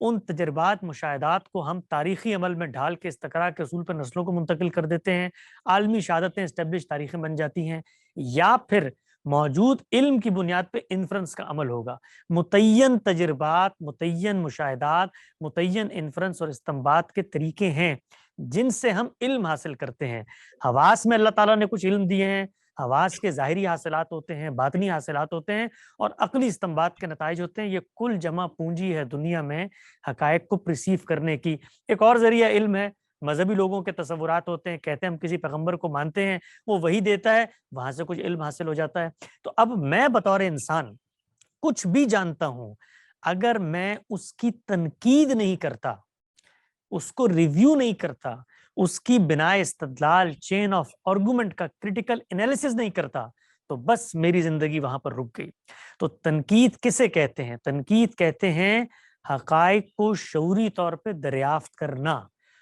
ان تجربات مشاہدات کو ہم تاریخی عمل میں ڈھال کے استقراء کے اصول پر نسلوں کو منتقل کر دیتے ہیں، عالمی شہادتیں اسٹیبلش تاریخیں بن جاتی ہیں، یا پھر موجود علم کی بنیاد پہ انفرنس کا عمل ہوگا۔ متعین تجربات، متعین مشاہدات، متعین انفرنس اور استنباط کے طریقے ہیں جن سے ہم علم حاصل کرتے ہیں۔ حواس میں اللہ تعالیٰ نے کچھ علم دیے ہیں، حواس کے ظاہری حاصلات ہوتے ہیں، باطنی حاصلات ہوتے ہیں، اور عقلی استنباط کے نتائج ہوتے ہیں۔ یہ کل جمع پونجی ہے دنیا میں حقائق کو پرسیو کرنے کی۔ ایک اور ذریعہ علم ہے، مذہبی لوگوں کے تصورات ہوتے ہیں، کہتے ہیں ہم کسی پیغمبر کو مانتے ہیں، وہ وہی دیتا ہے، وہاں سے کچھ علم حاصل ہو جاتا ہے۔ تو اب میں بطور انسان کچھ بھی جانتا ہوں، اگر میں اس کی تنقید نہیں کرتا، اس کو ریویو نہیں کرتا، اس کی بنا استدلال چین آف آرگومنٹ کا کریٹیکل انالیسس نہیں کرتا، تو بس میری زندگی وہاں پر رک گئی۔ تو تنقید کسے کہتے ہیں؟ تنقید کہتے ہیں حقائق کو شعوری طور پہ دریافت کرنا،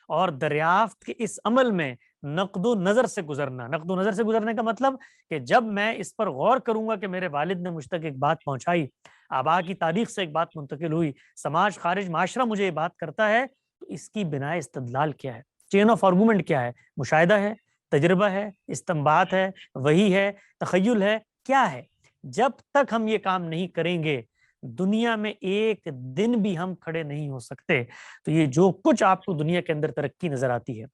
اور دریافت کے اس عمل میں نقد و نظر سے گزرنا۔ نقد و نظر سے گزرنے کا مطلب کہ جب میں اس پر غور کروں گا کہ میرے والد نے مجھ تک ایک بات پہنچائی، آبا کی تاریخ سے ایک بات منتقل ہوئی، سماج خارج معاشرہ مجھے یہ بات کرتا ہے، تو اس کی بنا استدلال کیا ہے، چین آف آرگومنٹ کیا ہے؟ مشاہدہ ہے، تجربہ ہے، استنباط ہے، وحی ہے، تخیل ہے، کیا ہے؟ جب تک ہم یہ کام نہیں کریں گے، دنیا میں ایک دن بھی ہم کھڑے نہیں ہو سکتے۔ تو یہ جو کچھ آپ کو دنیا کے اندر ترقی نظر آتی ہے،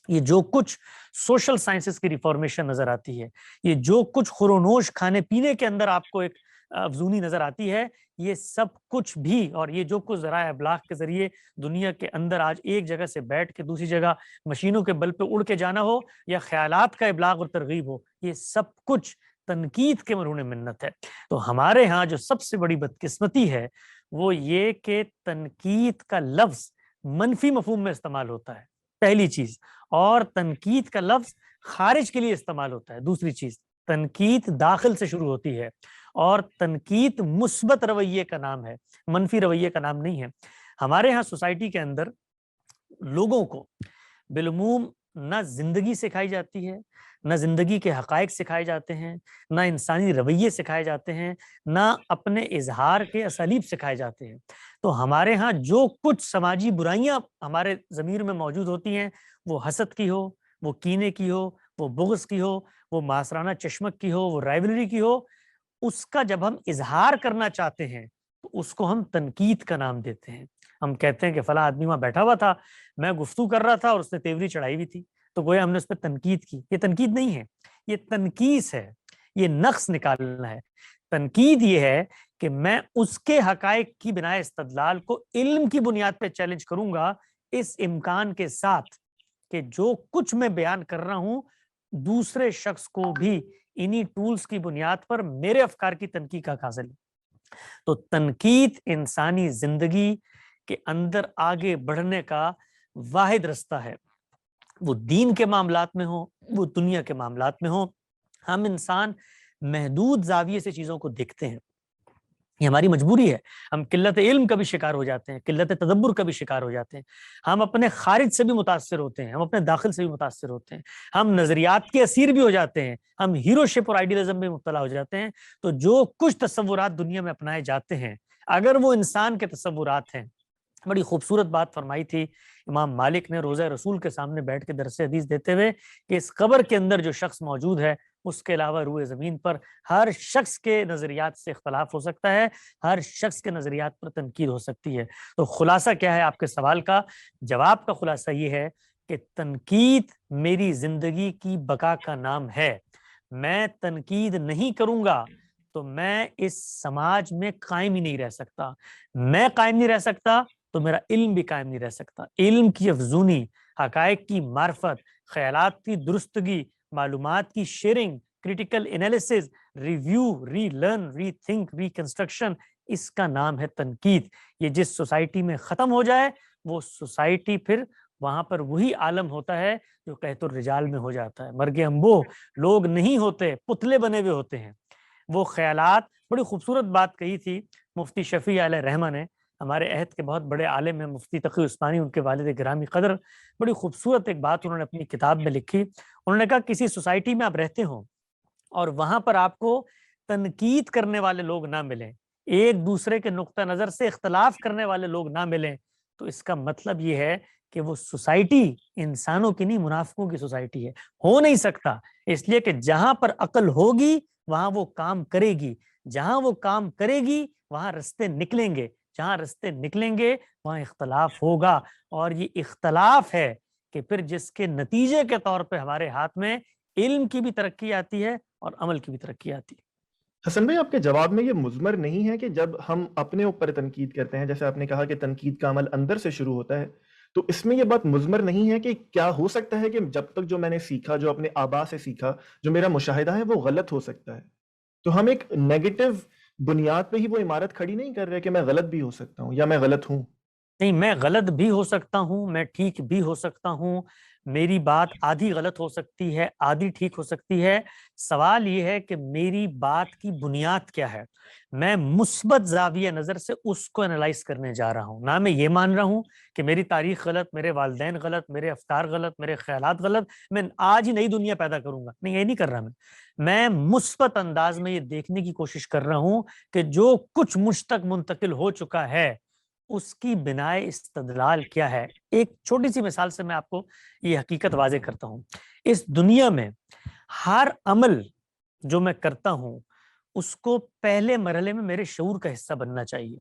یہ جو کچھ سوشل سائنسز کی ریفارمیشن نظر آتی ہے، یہ جو کچھ خورونوش کھانے پینے کے اندر آپ کو ایک افزونی نظر آتی ہے، یہ سب کچھ بھی، اور یہ جو کچھ ذرائع ابلاغ کے ذریعے دنیا کے اندر آج ایک جگہ سے بیٹھ کے دوسری جگہ مشینوں کے بل پہ اڑ کے جانا ہو، یا خیالات کا ابلاغ اور ترغیب ہو، یہ سب کچھ تنقید کے مرہون منت ہے۔ تو ہمارے ہاں جو سب سے بڑی بدقسمتی ہے وہ یہ کہ تنقید کا لفظ منفی مفہوم میں استعمال ہوتا ہے، پہلی چیز، اور تنقید کا لفظ خارج کے لیے استعمال ہوتا ہے، دوسری چیز۔ تنقید داخل سے شروع ہوتی ہے، اور تنقید مثبت رویے کا نام ہے، منفی رویے کا نام نہیں ہے۔ ہمارے ہاں سوسائٹی کے اندر لوگوں کو بالعموم نہ زندگی سکھائی جاتی ہے، نہ زندگی کے حقائق سکھائے جاتے ہیں، نہ انسانی رویے سکھائے جاتے ہیں، نہ اپنے اظہار کے اسالیب سکھائے جاتے ہیں۔ تو ہمارے ہاں جو کچھ سماجی برائیاں ہمارے ضمیر میں موجود ہوتی ہیں، وہ حسد کی ہو، وہ کینے کی ہو، وہ بغض کی ہو، وہ معاصرانہ چشمک کی ہو، وہ رائولری کی ہو، اس کا جب ہم اظہار کرنا چاہتے ہیں تو اس کو ہم تنقید کا نام دیتے ہیں۔ ہم کہتے ہیں کہ فلاں آدمی وہاں بیٹھا ہوا تھا، میں گفتگو کر رہا تھا اور اس نے تیوری چڑھائی ہوئی تھی، تو گویا ہم نے اس پہ تنقید کی۔ یہ تنقید نہیں ہے، یہ تنقیص ہے، یہ نقص نکالنا ہے۔ تنقید یہ ہے کہ میں اس کے حقائق کی بنا استدلال کو علم کی بنیاد پہ چیلنج کروں گا، اس امکان کے ساتھ کہ جو کچھ میں بیان کر رہا ہوں دوسرے شخص کو بھی انہی ٹولز کی بنیاد پر میرے افکار کی تنقید کا حاصل ہے۔ تو تنقید انسانی زندگی کے اندر آگے بڑھنے کا واحد رستہ ہے، وہ دین کے معاملات میں ہو، وہ دنیا کے معاملات میں ہو۔ ہم انسان محدود زاویے سے چیزوں کو دیکھتے ہیں، یہ ہماری مجبوری ہے۔ ہم قلت علم کا بھی شکار ہو جاتے ہیں، قلت تدبر کا بھی شکار ہو جاتے ہیں، ہم اپنے خارج سے بھی متاثر ہوتے ہیں، ہم اپنے داخل سے بھی متاثر ہوتے ہیں، ہم نظریات کے اسیر بھی ہو جاتے ہیں، ہم ہیرو شپ اور آئیڈیلزم میں مبتلا ہو جاتے ہیں۔ تو جو کچھ تصورات دنیا میں اپنائے جاتے ہیں، اگر وہ انسان کے تصورات ہیں، بڑی خوبصورت بات فرمائی تھی امام مالک نے روضہ رسول کے سامنے بیٹھ کے درس حدیث دیتے ہوئے کہ اس قبر کے اندر جو شخص موجود ہے، اس کے علاوہ روئے زمین پر ہر شخص کے نظریات سے اختلاف ہو سکتا ہے، ہر شخص کے نظریات پر تنقید ہو سکتی ہے۔ تو خلاصہ کیا ہے آپ کے سوال کا؟ جواب کا خلاصہ یہ ہے کہ تنقید میری زندگی کی بقا کا نام ہے۔ میں تنقید نہیں کروں گا تو میں اس سماج میں قائم ہی نہیں رہ سکتا۔ میں قائم نہیں رہ سکتا تو میرا علم بھی قائم نہیں رہ سکتا۔ علم کی افزونی، حقائق کی معرفت، خیالات کی درستگی، معلومات کی شیئرنگ، کریٹیکل انالیسز، ریویو، ری لرن، ری تھنک، ری کنسٹرکشن، اس کا نام ہے تنقید۔ یہ جس سوسائٹی میں ختم ہو جائے، وہ سوسائٹی پھر وہاں پر وہی عالم ہوتا ہے جو قحط الرجال میں ہو جاتا ہے۔ مرگ انبوہ لوگ نہیں ہوتے، پتلے بنے ہوئے ہوتے ہیں۔ وہ خیالات، بڑی خوبصورت بات کہی تھی مفتی شفیع علیہ رحمہ نے، ہمارے عہد کے بہت بڑے عالم ہیں مفتی تقی عثمانی، ان کے والد گرامی قدر، بڑی خوبصورت ایک بات انہوں نے اپنی کتاب میں لکھی۔ انہوں نے کہا کسی سوسائٹی میں آپ رہتے ہوں اور وہاں پر آپ کو تنقید کرنے والے لوگ نہ ملیں، ایک دوسرے کے نقطہ نظر سے اختلاف کرنے والے لوگ نہ ملیں، تو اس کا مطلب یہ ہے کہ وہ سوسائٹی انسانوں کی نہیں منافقوں کی سوسائٹی ہے. ہو نہیں سکتا، اس لیے کہ جہاں پر عقل ہوگی وہاں وہ کام کرے گی، جہاں وہ کام کرے گی وہاں رستے نکلیں گے، جہاں رستے نکلیں گے وہاں اختلاف ہوگا، اور یہ اختلاف ہے کہ پھر جس کے نتیجے کے طور پہ ہمارے ہاتھ میں علم کی بھی ترقی آتی ہے اور عمل کی بھی ترقی آتی ہے. حسن بھائی، آپ کے جواب میں یہ مضمر نہیں ہے کہ جب ہم اپنے اوپر تنقید کرتے ہیں، جیسے آپ نے کہا کہ تنقید کا عمل اندر سے شروع ہوتا ہے، تو اس میں یہ بات مضمر نہیں ہے کہ کیا ہو سکتا ہے کہ جب تک جو میں نے سیکھا، جو اپنے آبا سے سیکھا، جو میرا مشاہدہ ہے، وہ غلط ہو سکتا ہے؟ تو ہم ایک نیگیٹو بنیاد پہ ہی وہ عمارت کھڑی نہیں کر رہے کہ میں غلط بھی ہو سکتا ہوں یا میں غلط ہوں. نہیں، میں غلط بھی ہو سکتا ہوں، میں ٹھیک بھی ہو سکتا ہوں، میری بات آدھی غلط ہو سکتی ہے، آدھی ٹھیک ہو سکتی ہے. سوال یہ ہے کہ میری بات کی بنیاد کیا ہے. میں مثبت زاویہ نظر سے اس کو انالائز کرنے جا رہا ہوں، نہ میں یہ مان رہا ہوں کہ میری تاریخ غلط، میرے والدین غلط، میرے افکار غلط، میرے خیالات غلط، میں آج ہی نئی دنیا پیدا کروں گا. نہیں، یہ نہیں کر رہا. میں مثبت انداز میں یہ دیکھنے کی کوشش کر رہا ہوں کہ جو کچھ مجھ تک منتقل ہو چکا ہے اس کی بنائے استدلال کیا ہے. ایک چھوٹی سی مثال سے میں آپ کو یہ حقیقت واضح کرتا ہوں. اس دنیا میں ہر عمل جو میں کرتا ہوں اس کو پہلے مرحلے میں میرے شعور کا حصہ بننا چاہیے،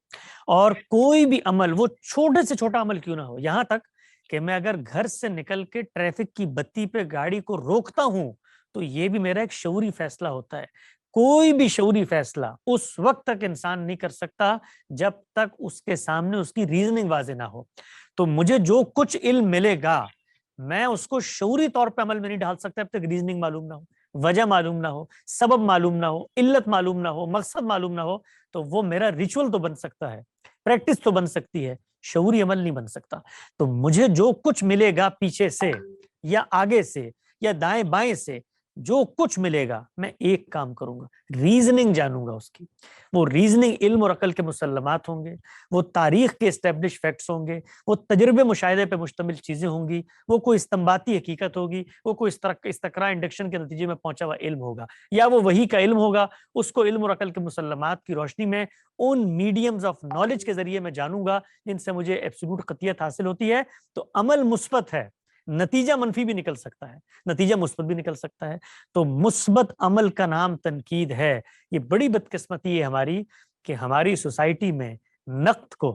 اور کوئی بھی عمل، وہ چھوٹے سے چھوٹا عمل کیوں نہ ہو، یہاں تک کہ میں اگر گھر سے نکل کے ٹریفک کی بتی پہ گاڑی کو روکتا ہوں تو یہ بھی میرا ایک شعوری فیصلہ ہوتا ہے. کوئی بھی شعوری فیصلہ اس وقت تک انسان نہیں کر سکتا جب تک اس کے سامنے اس کی ریزننگ واضح نہ ہو. تو مجھے جو کچھ علم ملے گا میں اس کو شعوری طور پہ عمل میں نہیں ڈال سکتا جب تک ریزننگ معلوم نہ ہو، وجہ معلوم نہ ہو، سبب معلوم نہ ہو، علت معلوم نہ ہو، مقصد معلوم نہ ہو. تو وہ میرا ریچول تو بن سکتا ہے، پریکٹس تو بن سکتی ہے، شعوری عمل نہیں بن سکتا. تو مجھے جو کچھ ملے گا پیچھے سے یا آگے سے یا دائیں بائیں سے، جو کچھ ملے گا میں ایک کام کروں گا، ریزننگ جانوں گا اس کی. وہ ریزننگ علم اور عقل کے مسلمات ہوں گے، وہ تاریخ کے اسٹیبلش فیکٹس ہوں گے، وہ تجربے مشاہدے پہ مشتمل چیزیں ہوں گی، وہ کوئی استنباطی حقیقت ہوگی، وہ کوئی استقراء انڈکشن کے نتیجے میں پہنچا ہوا علم ہوگا، یا وہ وحی کا علم ہوگا. اس کو علم اور عقل کے مسلمات کی روشنی میں ان میڈیمز آف نالج کے ذریعے میں جانوں گا جن سے مجھے ایبسولوٹ قطعیت حاصل ہوتی ہے. تو عمل مثبت ہے، نتیجہ منفی بھی نکل سکتا ہے، نتیجہ مثبت بھی نکل سکتا ہے. تو مثبت عمل کا نام تنقید ہے. یہ بڑی بدقسمتی ہے ہماری کہ ہماری سوسائٹی میں نقد کو،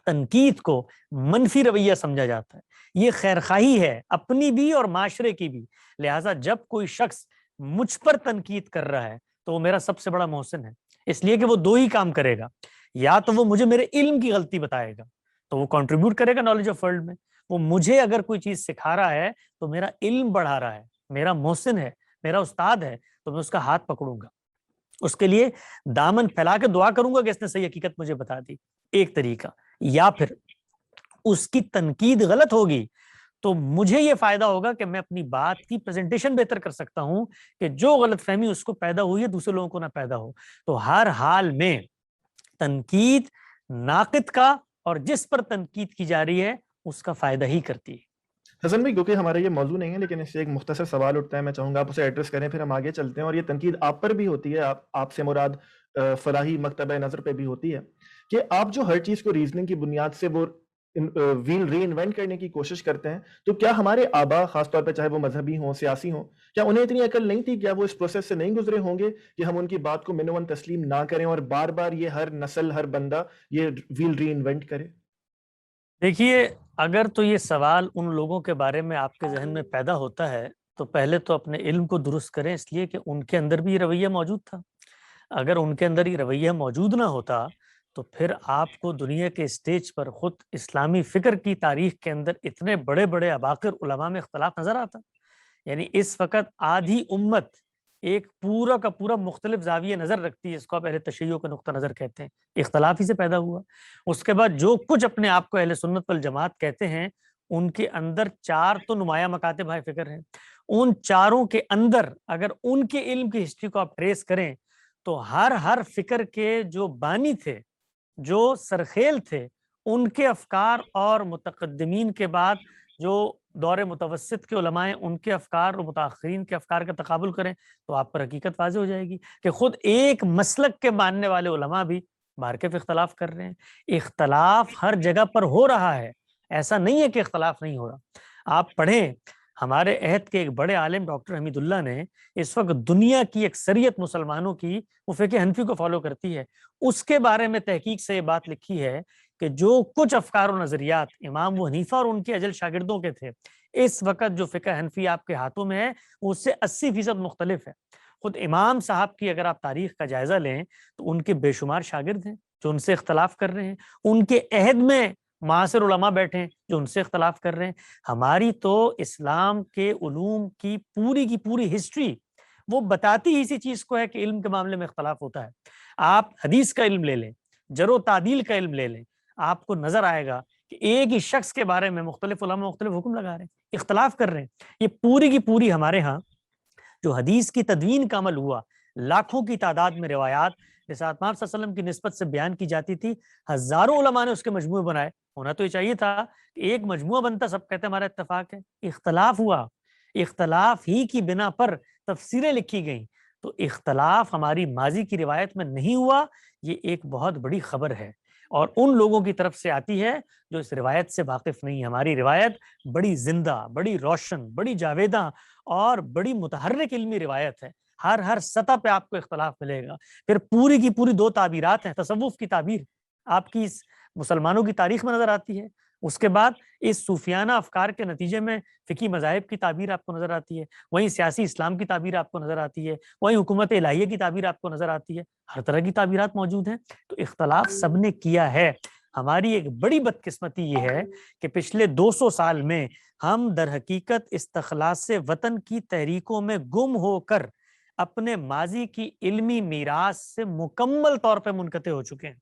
تنقید کو منفی رویہ سمجھا جاتا ہے. یہ خیرخواہی ہے اپنی بھی اور معاشرے کی بھی. لہٰذا جب کوئی شخص مجھ پر تنقید کر رہا ہے تو وہ میرا سب سے بڑا محسن ہے، اس لیے کہ وہ دو ہی کام کرے گا. یا تو وہ مجھے میرے علم کی غلطی بتائے گا تو وہ کنٹریبیوٹ کرے گا نالج آف ورلڈ میں. وہ مجھے اگر کوئی چیز سکھا رہا ہے تو میرا علم بڑھا رہا ہے، میرا محسن ہے، میرا استاد ہے، تو میں اس کا ہاتھ پکڑوں گا، اس کے لیے دامن پھیلا کے دعا کروں گا کہ اس نے صحیح حقیقت مجھے بتا دی. ایک طریقہ. یا پھر اس کی تنقید غلط ہوگی تو مجھے یہ فائدہ ہوگا کہ میں اپنی بات کی پریزنٹیشن بہتر کر سکتا ہوں کہ جو غلط فہمی اس کو پیدا ہوئی ہے دوسرے لوگوں کو نہ پیدا ہو. تو ہر حال میں تنقید ناقد کا اور جس پر تنقید کی جا رہی ہے اس کا فائدہ ہی کرتی ہے. حسن بھائی، کیونکہ ہمارا یہ موضوع نہیں ہے لیکن اس سے ایک مختصر سوال اٹھتا ہے، میں چاہوں گا آپ اسے ایڈریس کریں، پھر ہم آگے چلتے ہیں. اور یہ تنقید آپ پر بھی ہوتی ہے، آپ سے مراد فلاحی مکتبہ نظر پہ بھی ہوتی ہے کہ آپ جو ہر چیز کو ریزننگ کی بنیاد سے وہ ویل ری انوینٹ کرنے کی کوشش کرتے ہیں. تو کیا ہمارے آبا، خاص طور پہ چاہے وہ مذہبی ہوں، سیاسی ہوں، کیا انہیں اتنی عقل نہیں تھی؟ کیا وہ اس پروسیس سے نہیں گزرے ہوں گے کہ ہم ان کی بات کو منوان تسلیم نہ کریں اور بار بار یہ ہر نسل، ہر بندہ یہ ویل ری انوینٹ کرے؟ دیکھیے، اگر تو یہ سوال ان لوگوں کے بارے میں آپ کے ذہن میں پیدا ہوتا ہے تو پہلے تو اپنے علم کو درست کریں، اس لیے کہ ان کے اندر بھی یہ رویہ موجود تھا. اگر ان کے اندر یہ رویہ موجود نہ ہوتا تو پھر آپ کو دنیا کے اسٹیج پر خود اسلامی فکر کی تاریخ کے اندر اتنے بڑے بڑے اباقر علماء میں اختلاف نظر آتا. یعنی اس وقت آدھی امت ایک پورا کا پورا مختلف زاویہ نظر رکھتی ہے، اس کو آپ اہل تشیع کا نقطہ نظر کہتے ہیں. اختلاف ہی سے پیدا ہوا. اس کے بعد جو کچھ اپنے آپ کو اہل سنت والجماعت کہتے ہیں ان کے اندر چار تو نمایاں مکاتب ہائے فکر ہیں. ان چاروں کے اندر اگر ان کے علم کی ہسٹری کو آپ ٹریس کریں تو ہر فکر کے جو بانی تھے، جو سرخیل تھے، ان کے افکار اور متقدمین کے بعد جو دور متوسط کے علماء ہیں ان کے افکار اور متاخرین کے افکار کا تقابل کریں تو آپ پر حقیقت واضح ہو جائے گی کہ خود ایک مسلک کے ماننے والے علماء بھی بارکیف اختلاف کر رہے ہیں۔ اختلاف ہر جگہ پر ہو رہا ہے، ایسا نہیں ہے کہ اختلاف نہیں ہو رہا۔ آپ پڑھیں، ہمارے عہد کے ایک بڑے عالم ڈاکٹر حمید اللہ نے اس وقت دنیا کی اکثریت مسلمانوں کی وہ فقہ حنفی کو فالو کرتی ہے، اس کے بارے میں تحقیق سے یہ بات لکھی ہے کہ جو کچھ افکار و نظریات امام ابو حنیفہ اور ان کے اجل شاگردوں کے تھے، اس وقت جو فقہ حنفی آپ کے ہاتھوں میں ہے وہ اس سے 80% مختلف ہے۔ خود امام صاحب کی اگر آپ تاریخ کا جائزہ لیں تو ان کے بے شمار شاگرد ہیں جو ان سے اختلاف کر رہے ہیں، ان کے عہد میں معاصر علماء بیٹھے ہیں جو ان سے اختلاف کر رہے ہیں۔ ہماری تو اسلام کے علوم کی پوری ہسٹری وہ بتاتی ہی اسی چیز کو ہے کہ علم کے معاملے میں اختلاف ہوتا ہے۔ آپ حدیث کا علم لے لیں، جرح و تعدیل کا علم لے لیں، آپ کو نظر آئے گا کہ ایک ہی شخص کے بارے میں مختلف علماء مختلف حکم لگا رہے ہیں، اختلاف کر رہے ہیں۔ یہ پوری کی پوری ہمارے ہاں جو حدیث کی تدوین کا عمل ہوا، لاکھوں کی تعداد میں روایات جیسے آپ صلی اللہ علیہ وسلم کی نسبت سے بیان کی جاتی تھی، ہزاروں علماء نے اس کے مجموعے بنائے۔ ہونا تو یہ چاہیے تھا کہ ایک مجموعہ بنتا، سب کہتے ہیں ہمارا اتفاق ہے، اختلاف ہوا، اختلاف ہی کی بنا پر تفسیریں لکھی گئیں۔ تو اختلاف ہماری ماضی کی روایت میں نہیں ہوا، یہ ایک بہت بڑی خبر ہے اور ان لوگوں کی طرف سے آتی ہے جو اس روایت سے واقف نہیں ہے۔ ہماری روایت بڑی زندہ، بڑی روشن، بڑی جاویداں اور بڑی متحرک علمی روایت ہے۔ ہر سطح پہ آپ کو اختلاف ملے گا۔ پھر پوری کی پوری دو تعبیرات ہیں، تصوف کی تعبیر آپ کی اس مسلمانوں کی تاریخ میں نظر آتی ہے، اس کے بعد اس صوفیانہ افکار کے نتیجے میں فقہی مذاہب کی تعبیر آپ کو نظر آتی ہے، وہیں سیاسی اسلام کی تعبیر آپ کو نظر آتی ہے، وہیں حکومت الہیہ کی تعبیر آپ کو نظر آتی ہے۔ ہر طرح کی تعبیرات موجود ہیں، تو اختلاف سب نے کیا ہے۔ ہماری ایک بڑی بدقسمتی یہ ہے کہ پچھلے 200 سال میں ہم در حقیقت استخلاص وطن کی تحریکوں میں گم ہو کر اپنے ماضی کی علمی میراث سے مکمل طور پہ منقطع ہو چکے ہیں۔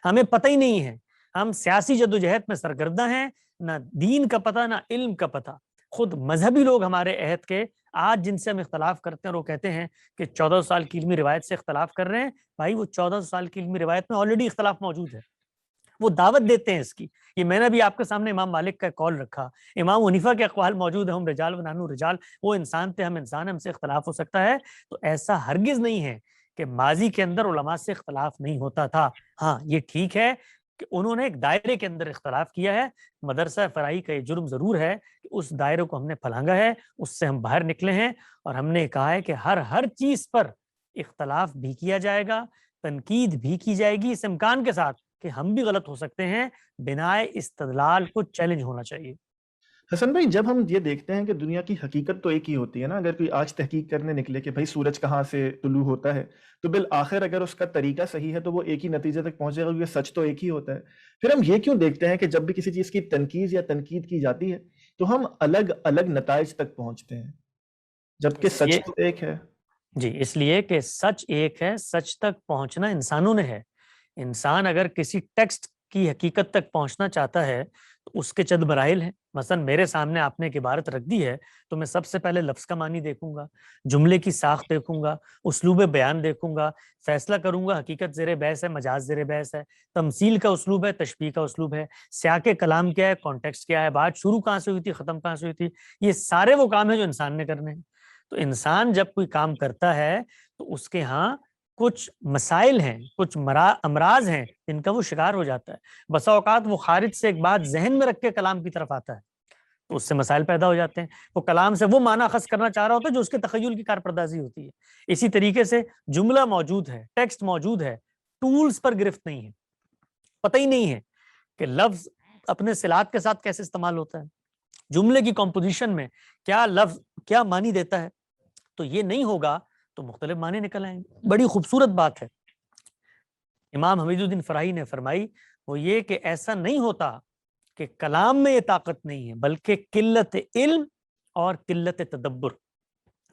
ہمیں پتہ ہی نہیں ہے، ہم سیاسی جدوجہد میں سرگردہ ہیں، نہ دین کا پتہ نہ علم کا پتہ۔ خود مذہبی لوگ ہمارے عہد کے آج جن سے ہم اختلاف کرتے ہیں اور وہ کہتے ہیں کہ 14 سال کی علمی روایت سے اختلاف کر رہے ہیں، بھائی وہ 14 سال کی علمی روایت میں آلریڈی اختلاف موجود ہے، وہ دعوت دیتے ہیں اس کی۔ یہ میں نے بھی آپ کے سامنے امام مالک کا قول رکھا، امام حنیفہ کے اقوال موجود ہیں، ہم رجال و نحن رجال، وہ انسان تھے ہم انسان، ہم سے اختلاف ہو سکتا ہے۔ تو ایسا ہرگز نہیں ہے کہ ماضی کے اندر علماء سے اختلاف نہیں ہوتا تھا۔ ہاں یہ ٹھیک ہے کہ انہوں نے ایک دائرے کے اندر اختلاف کیا ہے، مدرسہ فرائی کا یہ جرم ضرور ہے کہ اس دائرے کو ہم نے پھلانگا ہے، اس سے ہم باہر نکلے ہیں اور ہم نے کہا ہے کہ ہر چیز پر اختلاف بھی کیا جائے گا، تنقید بھی کی جائے گی، اس امکان کے ساتھ کہ ہم بھی غلط ہو سکتے ہیں، بنائے استدلال کو چیلنج ہونا چاہیے۔ حسن بھائی، جب ہم یہ دیکھتے ہیں کہ دنیا کی حقیقت تو ایک ہی ہوتی ہے نا، اگر کوئی آج تحقیق کرنے نکلے کہ بھائی سورج کہاں سے طلوع ہوتا ہے، تو بالآخر اگر اس کا طریقہ صحیح ہے تو وہ ایک ہی نتیجے تک پہنچے گا، کیونکہ سچ تو ایک ہی ہوتا ہے۔ پھر ہم یہ کیوں دیکھتے ہیں کہ جب بھی کسی چیز کی تنقید یا تنقید کی جاتی ہے تو ہم الگ الگ نتائج تک پہنچتے ہیں، جبکہ سچ تو ایک ہے؟ اس لیے کہ سچ ایک ہے، سچ تک پہنچنا انسانوں نے ہے۔ انسان اگر کسی ٹیکسٹ کی حقیقت تک پہنچنا چاہتا ہے تو اس کے چند مراحل ہیں۔ مثلا میرے سامنے آپ نے ایک عبارت رکھ دی ہے تو میں سب سے پہلے لفظ کا معنی دیکھوں گا، جملے کی ساخت دیکھوں گا، اسلوب بیان دیکھوں گا، فیصلہ کروں گا حقیقت زیر بحث ہے، مجاز زیر بحث ہے، تمثیل کا اسلوب ہے، تشبیہ کا اسلوب ہے، سیاق کلام کیا ہے، کانٹیکسٹ کیا ہے، بات شروع کہاں سے ہوئی تھی، ختم کہاں سے ہوئی تھی۔ یہ سارے وہ کام ہیں جو انسان نے کرنے ہیں۔ تو انسان جب کوئی کام کرتا ہے تو اس کے ہاں کچھ مسائل ہیں، کچھ امراض ہیں جن کا وہ شکار ہو جاتا ہے۔ بسا اوقات وہ خارج سے ایک بات ذہن میں رکھ کے کلام کی طرف آتا ہے تو اس سے مسائل پیدا ہو جاتے ہیں۔ وہ کلام سے وہ معنی اخذ کرنا چاہ رہا ہوتا ہے جو اس کے تخیل کی کارپردازی ہوتی ہے۔ اسی طریقے سے جملہ موجود ہے، ٹیکسٹ موجود ہے، ٹولز پر گرفت نہیں ہے، پتہ ہی نہیں ہے کہ لفظ اپنے صلات کے ساتھ کیسے استعمال ہوتا ہے، جملے کی کمپوزیشن میں کیا لفظ کیا معنی دیتا ہے۔ تو یہ نہیں ہوگا تو مختلف معنی نکل آئیں گے۔ بڑی خوبصورت بات ہے امام حمید الدین فراہی نے فرمائی، وہ یہ کہ ایسا نہیں ہوتا کہ کلام میں یہ طاقت نہیں ہے، بلکہ قلت علم اور قلت تدبر،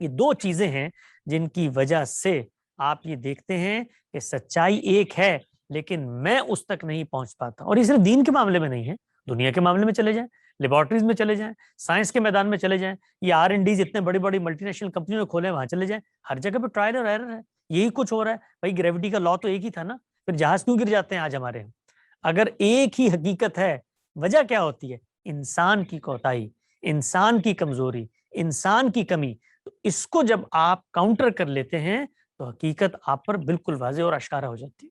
یہ دو چیزیں ہیں جن کی وجہ سے آپ یہ دیکھتے ہیں کہ سچائی ایک ہے لیکن میں اس تک نہیں پہنچ پاتا۔ اور یہ صرف دین کے معاملے میں نہیں ہے، دنیا کے معاملے میں چلے جائیں، لیبارٹریز میں چلے جائیں، سائنس کے میدان میں چلے جائیں، یہ R&Ds اتنے بڑی بڑی ملٹی نیشنل کمپنیوں نے کھولے ہیں، وہاں چلے جائیں، ہر جگہ پہ ٹرائل اور ایرر ہے، یہی کچھ ہو رہا ہے۔ بھائی گریوٹی کا لا تو ایک ہی تھا نا، پھر جہاز کیوں گر جاتے ہیں آج ہمارے یہاں؟ اگر ایک ہی حقیقت ہے، وجہ کیا ہوتی ہے؟ انسان کی کوتاہی، انسان کی کمزوری، انسان کی کمی۔ تو اس کو جب آپ کاؤنٹر کر لیتے ہیں تو حقیقت آپ پر بالکل واضح اور آشکارا ہو جاتی ہے۔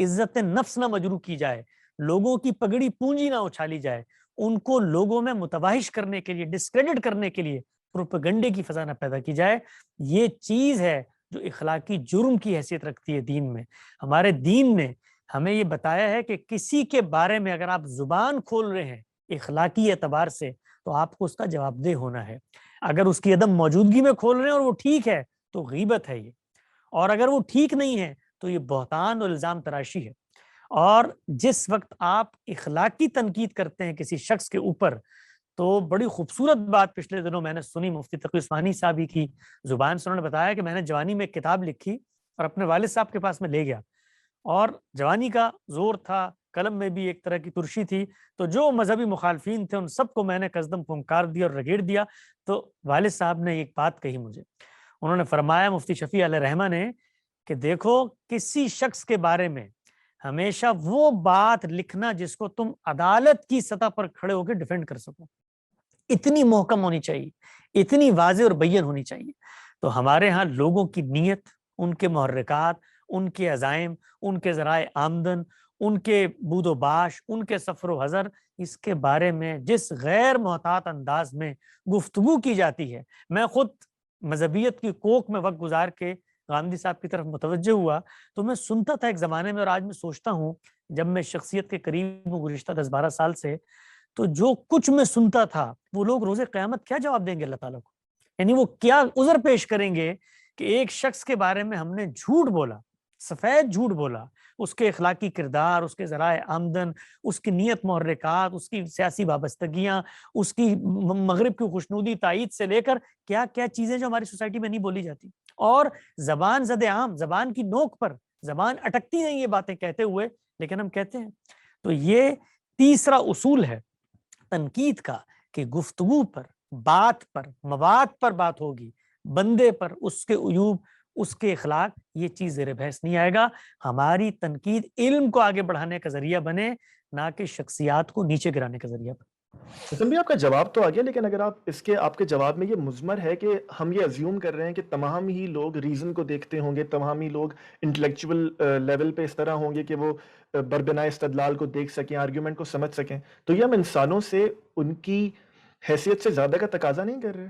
عزت نفس نہ مجروح کی جائے، لوگوں کی پگڑی پونجی نہ اچھالی جائے، ان کو لوگوں میں متباہش کرنے کے لیے، ڈسکریڈٹ کرنے کے لیے پروپیگنڈے کی فضا نہ پیدا کی جائے. یہ چیز ہے جو اخلاقی جرم کی حیثیت رکھتی ہے دین میں. ہمارے دین نے ہمیں یہ بتایا ہے کہ کسی کے بارے میں اگر آپ زبان کھول رہے ہیں اخلاقی اعتبار سے تو آپ کو اس کا جواب دہ ہونا ہے. اگر اس کی عدم موجودگی میں کھول رہے ہیں اور وہ ٹھیک ہے تو غیبت ہے یہ، اور اگر وہ ٹھیک نہیں ہے تو یہ بہتان اور الزام تراشی ہے. اور جس وقت آپ اخلاقی تنقید کرتے ہیں کسی شخص کے اوپر، تو بڑی خوبصورت بات پچھلے دنوں میں نے سنی مفتی تقی عثمانی صاحب ہی کی زبان سے. انہوں نے بتایا کہ میں نے جوانی میں ایک کتاب لکھی اور اپنے والد صاحب کے پاس میں لے گیا، اور جوانی کا زور تھا، قلم میں بھی ایک طرح کی ترشی تھی، تو جو مذہبی مخالفین تھے ان سب کو میں نے قصدم پھنکار دیا اور رگیڑ دیا. تو والد صاحب نے ایک بات کہی مجھے، انہوں نے فرمایا مفتی شفیع علیہ رحمہ نے کہ دیکھو کسی شخص کے بارے میں ہمیشہ وہ بات لکھنا جس کو تم عدالت کی سطح پر کھڑے ہو کے ڈیفینڈ کر سکو، اتنی محکم ہونی چاہیے، اتنی واضح اور بین ہونی چاہیے. تو ہمارے ہاں لوگوں کی نیت، ان کے محرکات، ان کے عزائم، ان کے ذرائع آمدن، ان کے بود و باش، ان کے سفر و حضر، اس کے بارے میں جس غیر محتاط انداز میں گفتگو کی جاتی ہے. میں خود مذہبیت کی کوک میں وقت گزار کے گاندھی صاحب کی طرف متوجہ ہوا تو میں سنتا تھا ایک زمانے میں، اور آج میں سوچتا ہوں جب میں شخصیت کے قریب ہوں گزشتہ 10-12 سال سے، تو جو کچھ میں سنتا تھا وہ لوگ روز قیامت کیا جواب دیں گے اللہ تعالیٰ کو؟ یعنی وہ کیا عذر پیش کریں گے کہ ایک شخص کے بارے میں ہم نے جھوٹ بولا، سفید جھوٹ بولا، اس کے اخلاقی کردار، اس کے ذرائع آمدن، اس کی نیت محرکات، اس کی سیاسی وابستگیاں، اس کی مغرب کی خوشنودی تائید سے لے کر کیا کیا چیزیں جو ہماری سوسائٹی میں نہیں بولی جاتی، اور زبان زد عام، زبان کی نوک پر، زبان اٹکتی نہیں یہ باتیں کہتے ہوئے، لیکن ہم کہتے ہیں. تو یہ تیسرا اصول ہے تنقید کا کہ گفتگو پر، بات پر، مواد پر بات ہوگی، بندے پر، اس کے عیوب، اس کے اخلاق، یہ چیز زیر بحث نہیں آئے گا. ہماری تنقید علم کو آگے بڑھانے کا ذریعہ بنے، نہ کہ شخصیات کو نیچے گرانے کا ذریعہ بنے. حسن بھی آپ کا جواب تو آ گیا، لیکن اگر آپ کے جواب میں یہ مضمر ہے کہ ہم یہ ازیوم کر رہے ہیں کہ تمام ہی لوگ ریزن کو دیکھتے ہوں گے، تمام ہی لوگ انٹلیکچول لیول پہ اس طرح ہوں گے کہ وہ بربنائے استدلال کو دیکھ سکیں، آرگیومنٹ کو سمجھ سکیں، تو یہ ہم انسانوں سے ان کی حیثیت سے زیادہ کا تقاضا نہیں کر رہے؟